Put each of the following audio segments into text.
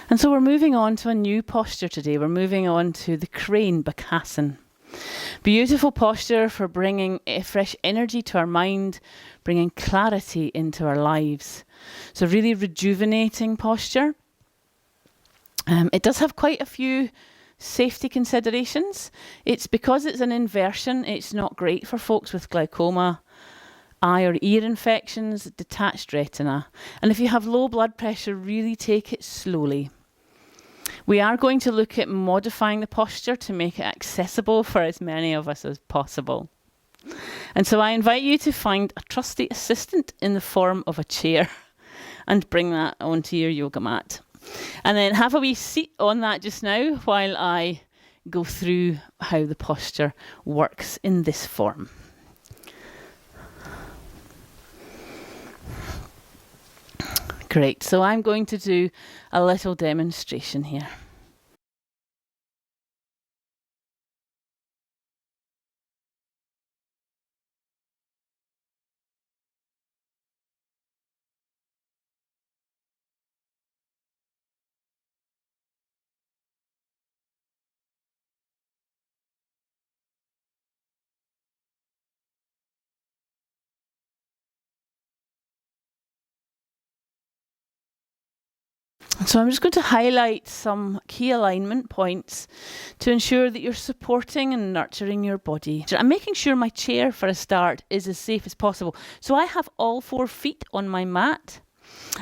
And so we're moving on to a new posture today. We're moving on to the crane, bakasana. Beautiful posture for bringing fresh energy to our mind, bringing clarity into our lives. So really rejuvenating posture. It does have quite a few safety considerations. It's because it's an inversion, it's not great for folks with glaucoma, eye or ear infections, detached retina. And if you have low blood pressure, really take it slowly. We are going to look at modifying the posture to make it accessible for as many of us as possible. And so I invite you to find a trusty assistant in the form of a chair and bring that onto your yoga mat. And then have a wee seat on that just now while I go through how the posture works in this form. Great, so I'm going to do a little demonstration here. So I'm just going to highlight some key alignment points to ensure that you're supporting and nurturing your body. I'm making sure my chair for a start is as safe as possible. So I have all 4 feet on my mat.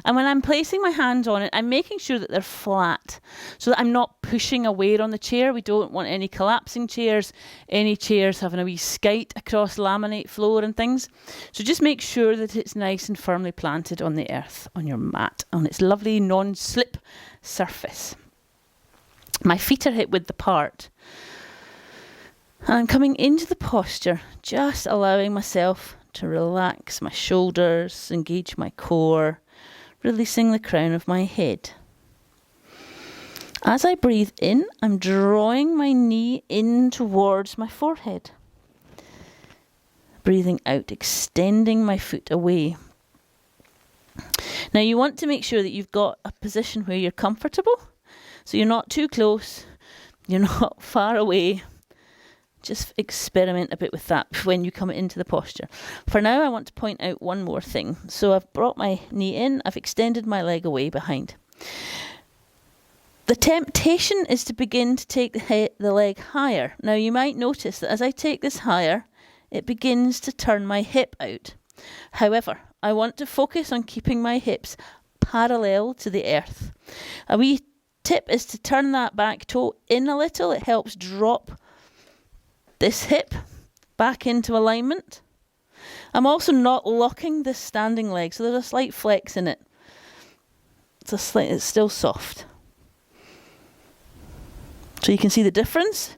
And when I'm placing my hands on it, I'm making sure that they're flat so that I'm not pushing away on the chair. We don't want any collapsing chairs, any chairs having a wee skite across laminate floor and things. So just make sure that it's nice and firmly planted on the earth, on your mat, on its lovely non-slip surface. My feet are hip width apart. And I'm coming into the posture, just allowing myself to relax my shoulders, engage my core, releasing the crown of my head. As I breathe in, I'm drawing my knee in towards my forehead. Breathing out, extending my foot away. Now you want to make sure that you've got a position where you're comfortable. So you're not too close, you're not far away. Just experiment a bit with that when you come into the posture. For now, I want to point out one more thing. So I've brought my knee in, I've extended my leg away behind. The temptation is to begin to take the leg higher. Now you might notice that as I take this higher, it begins to turn my hip out. However, I want to focus on keeping my hips parallel to the earth. A wee tip is to turn that back toe in a little. It helps drop this hip back into alignment. I'm also not locking this standing leg, so there's a slight flex in it. It's still soft. So you can see the difference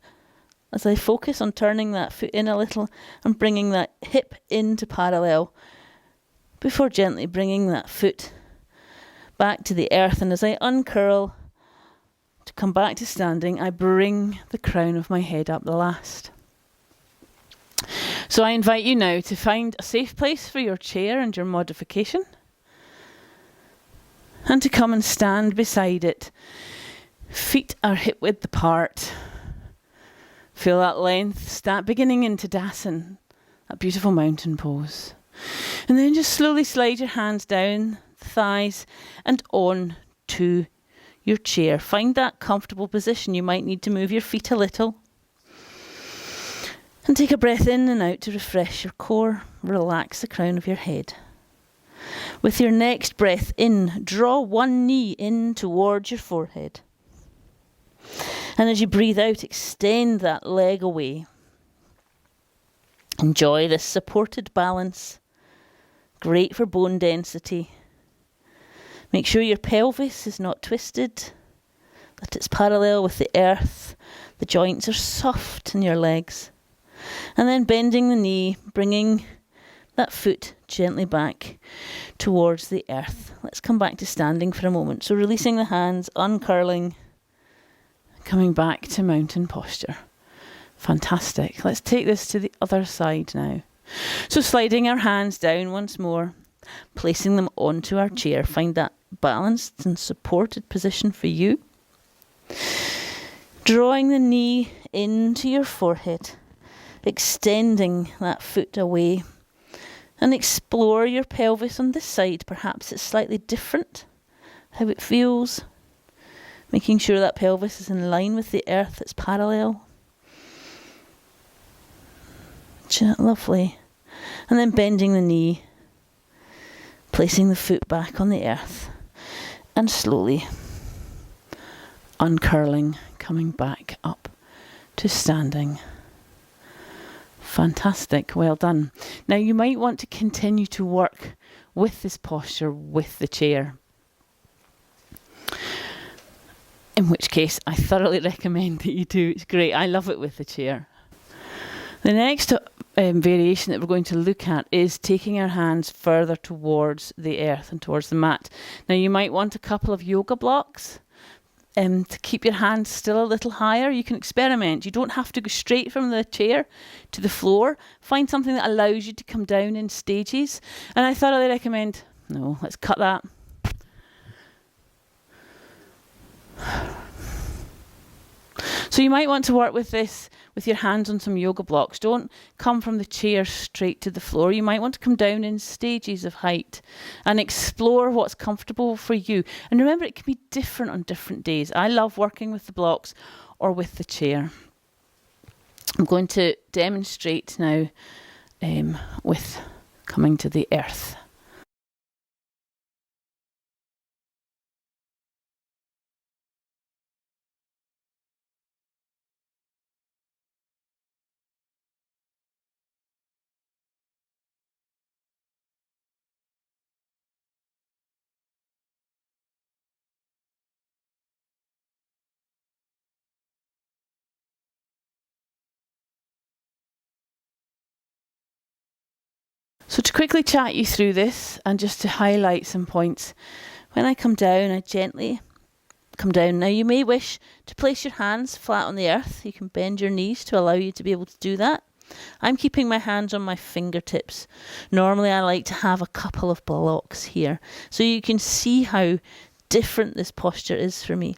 as I focus on turning that foot in a little and bringing that hip into parallel before gently bringing that foot back to the earth. And as I uncurl to come back to standing, I bring the crown of my head up the last. So I invite you now to find a safe place for your chair and your modification and to come and stand beside it. Feet are hip width apart. Feel that length. Start beginning into Tadasana, that beautiful mountain pose. And then just slowly slide your hands down the thighs and on to your chair. Find that comfortable position. You might need to move your feet a little. And take a breath in and out to refresh your core. Relax the crown of your head. With your next breath in, draw one knee in towards your forehead. And as you breathe out, extend that leg away. Enjoy this supported balance. Great for bone density. Make sure your pelvis is not twisted, that it's parallel with the earth. The joints are soft in your legs. And then bending the knee, bringing that foot gently back towards the earth. Let's come back to standing for a moment. So releasing the hands, uncurling, coming back to mountain posture. Fantastic. Let's take this to the other side now. So sliding our hands down once more. placing them onto our chair. Find that balanced and supported position for you. Drawing the knee into your forehead, extending that foot away, and explore your pelvis on this side. Perhaps it's slightly different, how it feels. Making sure that pelvis is in line with the earth, it's parallel. Lovely. And then bending the knee, placing the foot back on the earth, and slowly uncurling, coming back up to standing. Fantastic, well done. Now you might want to continue to work with this posture with the chair. In which case, I thoroughly recommend that you do. It's great. I love it with the chair. The next variation that we're going to look at is taking our hands further towards the earth and towards the mat. Now you might want a couple of yoga blocks to keep your hands still a little higher. You can experiment. You don't have to go straight from the chair to the floor. Find something that allows you to come down in stages. And I thoroughly recommend, no, let's cut that. So you might want to work with this with your hands on some yoga blocks. Don't come from the chair straight to the floor. You might want to come down in stages of height and explore what's comfortable for you. And remember, it can be different on different days. I love working with the blocks or with the chair. I'm going to demonstrate now with coming to the earth. So to quickly chat you through this and just to highlight some points, when I come down, I gently come down. Now you may wish to place your hands flat on the earth. You can bend your knees to allow you to be able to do that. I'm keeping my hands on my fingertips. Normally I like to have a couple of blocks here, so you can see how different this posture is for me.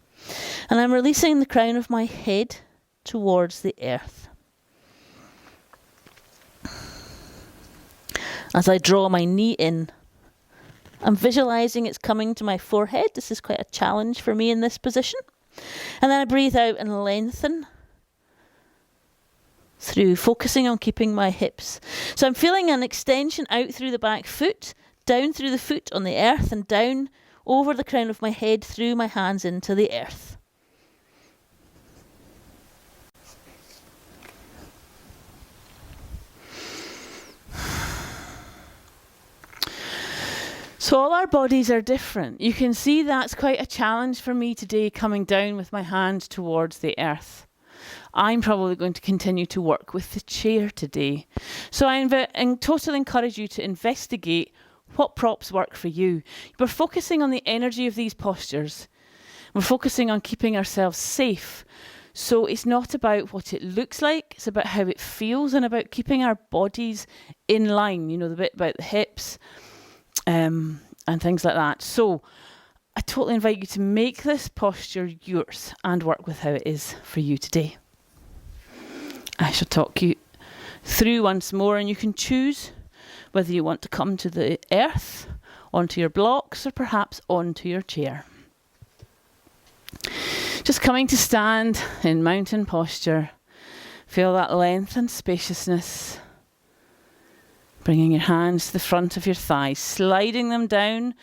And I'm releasing the crown of my head towards the earth. As I draw my knee in, I'm visualising it's coming to my forehead. This is quite a challenge for me in this position. And then I breathe out and lengthen through, focusing on keeping my hips. So I'm feeling an extension out through the back foot, down through the foot on the earth, and down over the crown of my head through my hands into the earth. So all our bodies are different. You can see that's quite a challenge for me today, coming down with my hands towards the earth. I'm probably going to continue to work with the chair today. So I totally encourage you to investigate what props work for you. We're focusing on the energy of these postures. We're focusing on keeping ourselves safe. So it's not about what it looks like, it's about how it feels and about keeping our bodies in line, you know, the bit about the hips, and things like that. So I totally invite you to make this posture yours and work with how it is for you today. I shall talk you through once more, and you can choose whether you want to come to the earth, onto your blocks, or perhaps onto your chair. Just coming to stand in mountain posture. Feel that length and spaciousness. Bringing your hands to the front of your thighs, sliding them down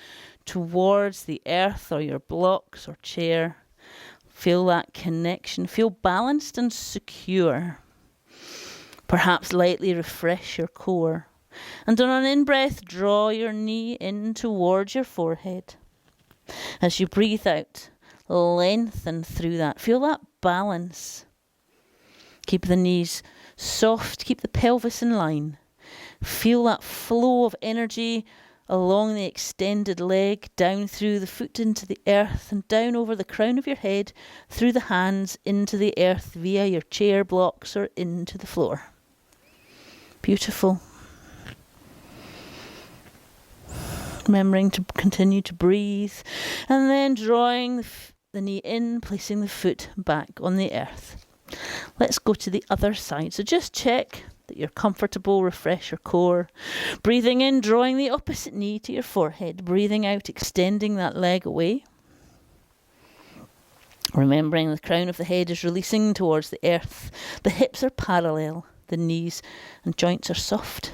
towards the earth or your blocks or chair. Feel that connection. Feel balanced and secure. Perhaps lightly refresh your core. And on an in-breath, draw your knee in towards your forehead. As you breathe out, lengthen through that. Feel that balance. Keep the knees soft. Keep the pelvis in line. Feel that flow of energy along the extended leg, down through the foot into the earth, and down over the crown of your head, through the hands into the earth via your chair blocks or into the floor. Beautiful. Remembering to continue to breathe, and then drawing the knee in, placing the foot back on the earth. Let's go to the other side. So just check that you're comfortable, refresh your core. Breathing in, drawing the opposite knee to your forehead. Breathing out, extending that leg away. Remembering the crown of the head is releasing towards the earth. The hips are parallel. The knees and joints are soft.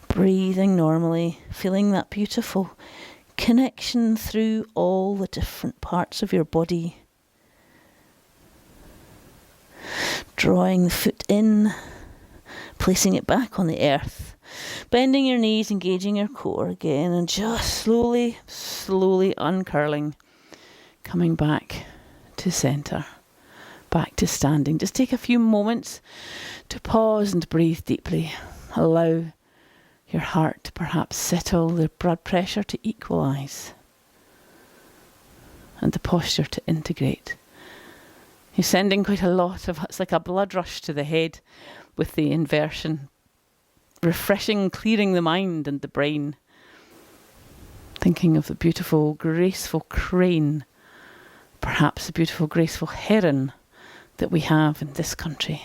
Breathing normally, feeling that beautiful connection through all the different parts of your body. Drawing the foot in, placing it back on the earth. Bending your knees, engaging your core again, and just slowly uncurling. Coming back to centre, back to standing. Just take a few moments to pause and breathe deeply. Allow your heart to perhaps settle, the blood pressure to equalise, and the posture to integrate. You're sending quite a lot of, it's like a blood rush to the head with the inversion. Refreshing, clearing the mind and the brain. Thinking of the beautiful, graceful crane, perhaps the beautiful, graceful heron that we have in this country.